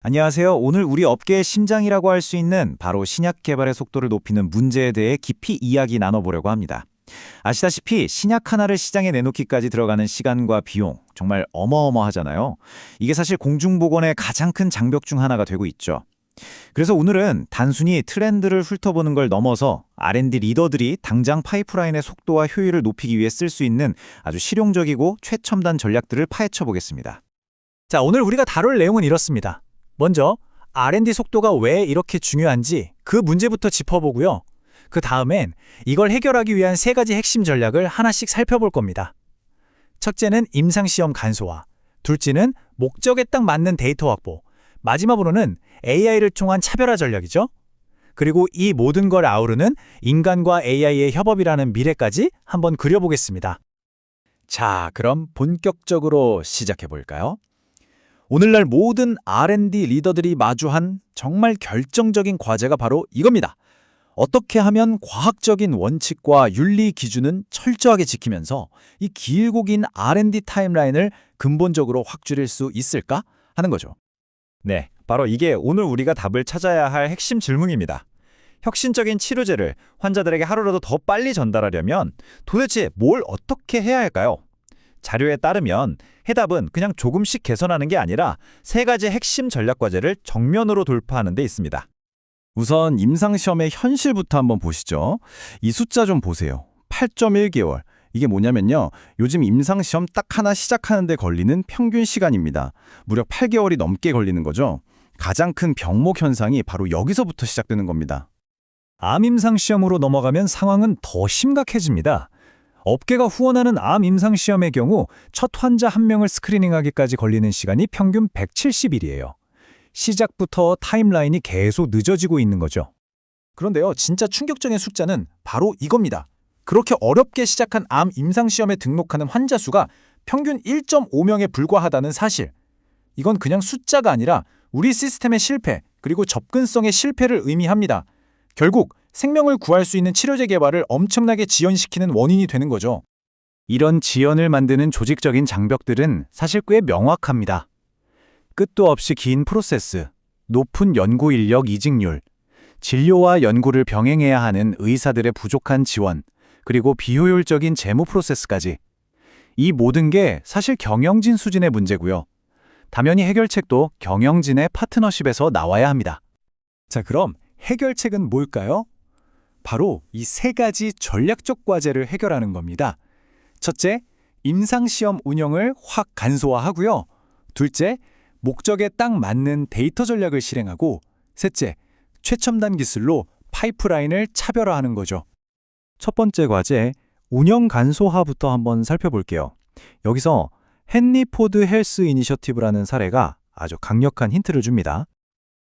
안녕하세요. 오늘 우리 업계의 심장이라고 할 수 있는 바로 신약 개발의 속도를 높이는 문제에 대해 깊이 이야기 나눠보려고 합니다. 아시다시피 신약 하나를 시장에 내놓기까지 들어가는 시간과 비용, 정말 어마어마하잖아요. 이게 사실 공중보건의 가장 큰 장벽 중 하나가 되고 있죠. 그래서 오늘은 단순히 트렌드를 훑어보는 걸 넘어서 R&D 리더들이 당장 파이프라인의 속도와 효율을 높이기 위해 쓸 수 있는 아주 실용적이고 최첨단 전략들을 파헤쳐 보겠습니다. 자, 오늘 우리가 다룰 내용은 이렇습니다. 먼저 R&D 속도가 왜 이렇게 중요한지 그 문제부터 짚어보고요. 그 다음엔 이걸 해결하기 위한 세 가지 핵심 전략을 하나씩 살펴볼 겁니다. 첫째는 임상시험 간소화, 둘째는 목적에 딱 맞는 데이터 확보, 마지막으로는 AI를 통한 차별화 전략이죠. 그리고 이 모든 걸 아우르는 인간과 AI의 협업이라는 미래까지 한번 그려보겠습니다. 자, 그럼 본격적으로 시작해볼까요? 오늘날 모든 R&D 리더들이 마주한 정말 결정적인 과제가 바로 이겁니다. 어떻게 하면 과학적인 원칙과 윤리 기준은 철저하게 지키면서 이 길고 긴 R&D 타임라인을 근본적으로 확 줄일 수 있을까 하는 거죠. 네, 바로 이게 오늘 우리가 답을 찾아야 할 핵심 질문입니다. 혁신적인 치료제를 환자들에게 하루라도 더 빨리 전달하려면 도대체 뭘 어떻게 해야 할까요? 자료에 따르면 해답은 그냥 조금씩 개선하는 게 아니라 세 가지 핵심 전략 과제를 정면으로 돌파하는 데 있습니다. 우선 임상시험의 현실부터 한번 보시죠. 이 숫자 좀 보세요. 8.1개월. 이게 뭐냐면요. 요즘 임상시험 딱 하나 시작하는데 걸리는 평균 시간입니다. 무려 8개월이 넘게 걸리는 거죠. 가장 큰 병목 현상이 바로 여기서부터 시작되는 겁니다. 암 임상시험으로 넘어가면 상황은 더 심각해집니다. 업계가 후원하는 암 임상시험의 경우 첫 환자 한 명을 스크리닝하기까지 걸리는 시간이 평균 170일이에요. 시작부터 타임라인이 계속 늦어지고 있는 거죠. 그런데요, 진짜 충격적인 숫자는 바로 이겁니다. 그렇게 어렵게 시작한 암 임상시험에 등록하는 환자 수가 평균 1.5명에 불과하다는 사실. 이건 그냥 숫자가 아니라 우리 시스템의 실패, 그리고 접근성의 실패를 의미합니다. 결국 생명을 구할 수 있는 치료제 개발을 엄청나게 지연시키는 원인이 되는 거죠. 이런 지연을 만드는 조직적인 장벽들은 사실 꽤 명확합니다. 끝도 없이 긴 프로세스, 높은 연구 인력 이직률, 진료와 연구를 병행해야 하는 의사들의 부족한 지원, 그리고 비효율적인 재무 프로세스까지. 이 모든 게 사실 경영진 수준의 문제고요. 당연히 해결책도 경영진의 파트너십에서 나와야 합니다. 자, 그럼 해결책은 뭘까요? 바로 이 세 가지 전략적 과제를 해결하는 겁니다. 첫째, 임상시험 운영을 확 간소화하고요. 둘째, 목적에 딱 맞는 데이터 전략을 실행하고, 셋째, 최첨단 기술로 파이프라인을 차별화하는 거죠. 첫 번째 과제, 운영 간소화부터 한번 살펴볼게요. 여기서 헨리 포드 헬스 이니셔티브라는 사례가 아주 강력한 힌트를 줍니다.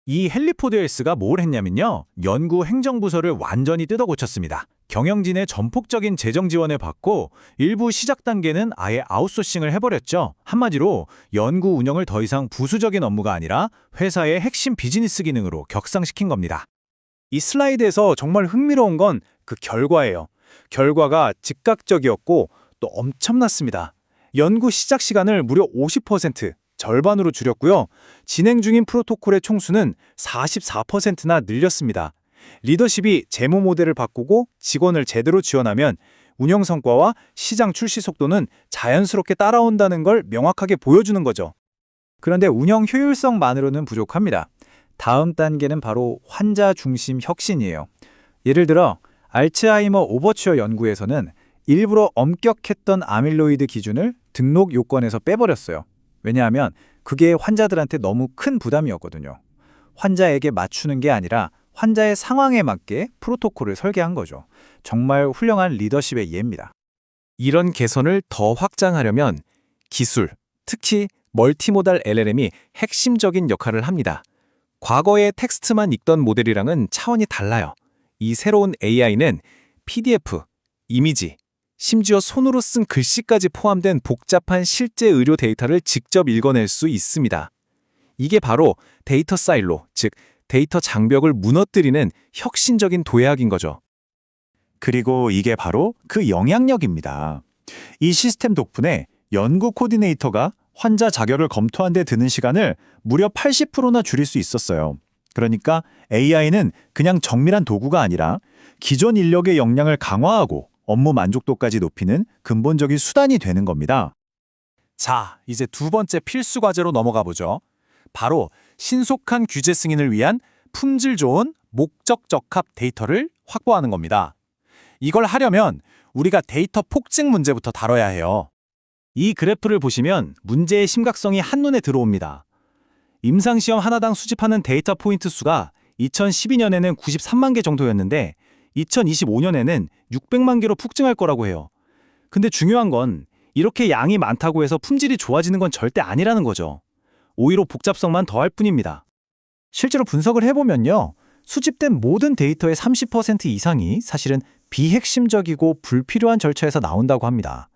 이 헨리포드 헬스가 뭘 했냐면요. 연구 행정부서를 완전히 뜯어고쳤습니다. 경영진의 전폭적인 재정 지원을 받고 일부 시작 단계는 아예 아웃소싱을 해버렸죠. 한마디로 연구 운영을 더 이상 부수적인 업무가 아니라 회사의 핵심 비즈니스 기능으로 격상시킨 겁니다. 이 슬라이드에서 정말 흥미로운 건 그 결과예요. 결과가 즉각적이었고 또 엄청났습니다. 연구 시작 시간을 무려 50%, 절반으로 줄였고요. 진행 중인 프로토콜의 총수는 44%나 늘렸습니다. 리더십이 재무 모델을 바꾸고 직원을 제대로 지원하면 운영 성과와 시장 출시 속도는 자연스럽게 따라온다는 걸 명확하게 보여주는 거죠. 그런데 운영 효율성만으로는 부족합니다. 다음 단계는 바로 환자 중심 혁신이에요. 예를 들어 알츠하이머 오버추어 연구에서는 일부러 엄격했던 아밀로이드 기준을 등록 요건에서 빼버렸어요. 왜냐하면 그게 환자들한테 너무 큰 부담이었거든요. 환자에게 맞추는 게 아니라 환자의 상황에 맞게 프로토콜을 설계한 거죠. 정말 훌륭한 리더십의 예입니다. 이런 개선을 더 확장하려면 기술, 특히 멀티모달 LLM이 핵심적인 역할을 합니다. 과거의 텍스트만 읽던 모델이랑은 차원이 달라요. 이 새로운 AI는 PDF, 이미지, 심지어 손으로 쓴 글씨까지 포함된 복잡한 실제 의료 데이터를 직접 읽어낼 수 있습니다. 이게 바로 데이터 사일로, 즉 데이터 장벽을 무너뜨리는 혁신적인 도약인 거죠. 그리고 이게 바로 그 영향력입니다. 이 시스템 덕분에 연구 코디네이터가 환자 자결을 검토한 데 드는 시간을 무려 80%나 줄일 수 있었어요. 그러니까 AI는 그냥 정밀한 도구가 아니라 기존 인력의 역량을 강화하고 업무 만족도까지 높이는 근본적인 수단이 되는 겁니다. 자, 이제 두 번째 필수 과제로 넘어가 보죠. 바로 신속한 규제 승인을 위한 품질 좋은 목적 적합 데이터를 확보하는 겁니다. 이걸 하려면 우리가 데이터 폭증 문제부터 다뤄야 해요. 이 그래프를 보시면 문제의 심각성이 한눈에 들어옵니다. 임상시험 하나당 수집하는 데이터 포인트 수가 2012년에는 93만 개 정도였는데 2025년에는 600만 개로 폭증할 거라고 해요. 근데 중요한 건 이렇게 양이 많다고 해서 품질이 좋아지는 건 절대 아니라는 거죠. 오히려 복잡성만 더할 뿐입니다. 실제로 분석을 해보면요. 수집된 모든 데이터의 30% 이상이 사실은 비핵심적이고 불필요한 절차에서 나온다고 합니다.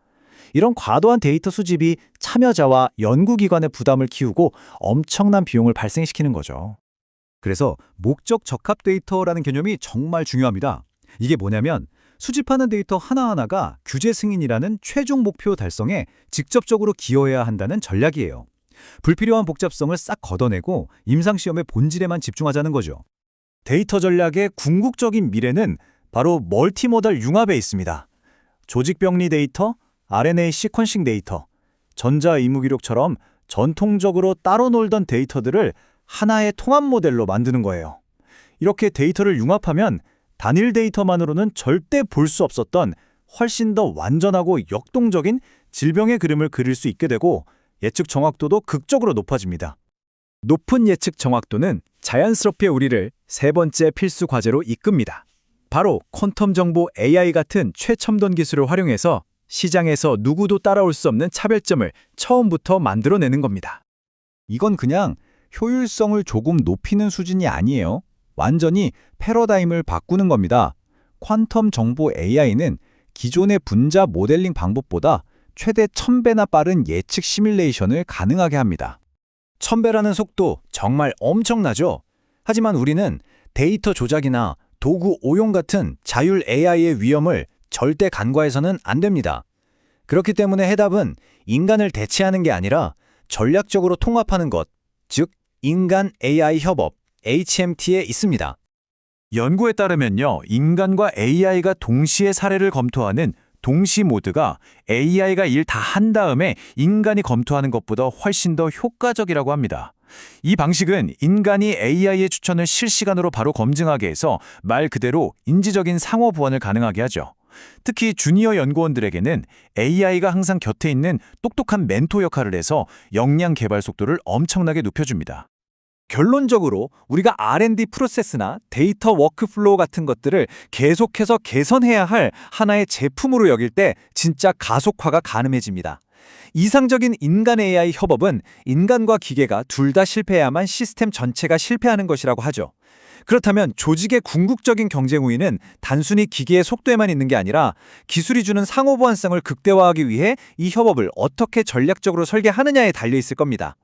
이런 과도한 데이터 수집이 참여자와 연구기관의 부담을 키우고 엄청난 비용을 발생시키는 거죠. 그래서 목적 적합 데이터라는 개념이 정말 중요합니다. 이게 뭐냐면 수집하는 데이터 하나하나가 규제 승인이라는 최종 목표 달성에 직접적으로 기여해야 한다는 전략이에요. 불필요한 복잡성을 싹 걷어내고 임상시험의 본질에만 집중하자는 거죠. 데이터 전략의 궁극적인 미래는 바로 멀티모달 융합에 있습니다. 조직병리 데이터, RNA 시퀀싱 데이터, 전자의무기록처럼 전통적으로 따로 놀던 데이터들을 하나의 통합 모델로 만드는 거예요. 이렇게 데이터를 융합하면 단일 데이터만으로는 절대 볼 수 없었던 훨씬 더 완전하고 역동적인 질병의 그림을 그릴 수 있게 되고 예측 정확도도 극적으로 높아집니다. 높은 예측 정확도는 자연스럽게 우리를 세 번째 필수 과제로 이끕니다. 바로 퀀텀 정보 AI 같은 최첨단 기술을 활용해서 시장에서 누구도 따라올 수 없는 차별점을 처음부터 만들어내는 겁니다. 이건 그냥 효율성을 조금 높이는 수준이 아니에요. 완전히 패러다임을 바꾸는 겁니다. 퀀텀 정보 AI는 기존의 분자 모델링 방법보다 최대 1000배나 빠른 예측 시뮬레이션을 가능하게 합니다. 1000배라는 속도 정말 엄청나죠? 하지만 우리는 데이터 조작이나 도구 오용 같은 자율 AI의 위험을 절대 간과해서는 안 됩니다. 그렇기 때문에 해답은 인간을 대체하는 게 아니라 전략적으로 통합하는 것, 즉 인간 AI 협업, HMT에 있습니다. 연구에 따르면요, 인간과 AI가 동시에 사례를 검토하는 동시 모드가 AI가 일 다 한 다음에 인간이 검토하는 것보다 훨씬 더 효과적이라고 합니다. 이 방식은 인간이 AI의 추천을 실시간으로 바로 검증하게 해서 말 그대로 인지적인 상호 보완을 가능하게 하죠. 특히 주니어 연구원들에게는 AI가 항상 곁에 있는 똑똑한 멘토 역할을 해서 역량 개발 속도를 엄청나게 높여줍니다. 결론적으로 우리가 R&D 프로세스나 데이터 워크플로우 같은 것들을 계속해서 개선해야 할 하나의 제품으로 여길 때 진짜 가속화가 가능해집니다. 이상적인 인간 AI 협업은 인간과 기계가 둘 다 실패해야만 시스템 전체가 실패하는 것이라고 하죠. 그렇다면 조직의 궁극적인 경쟁 우위는 단순히 기계의 속도에만 있는 게 아니라 기술이 주는 상호 보완성을 극대화하기 위해 이 협업을 어떻게 전략적으로 설계하느냐에 달려 있을 겁니다.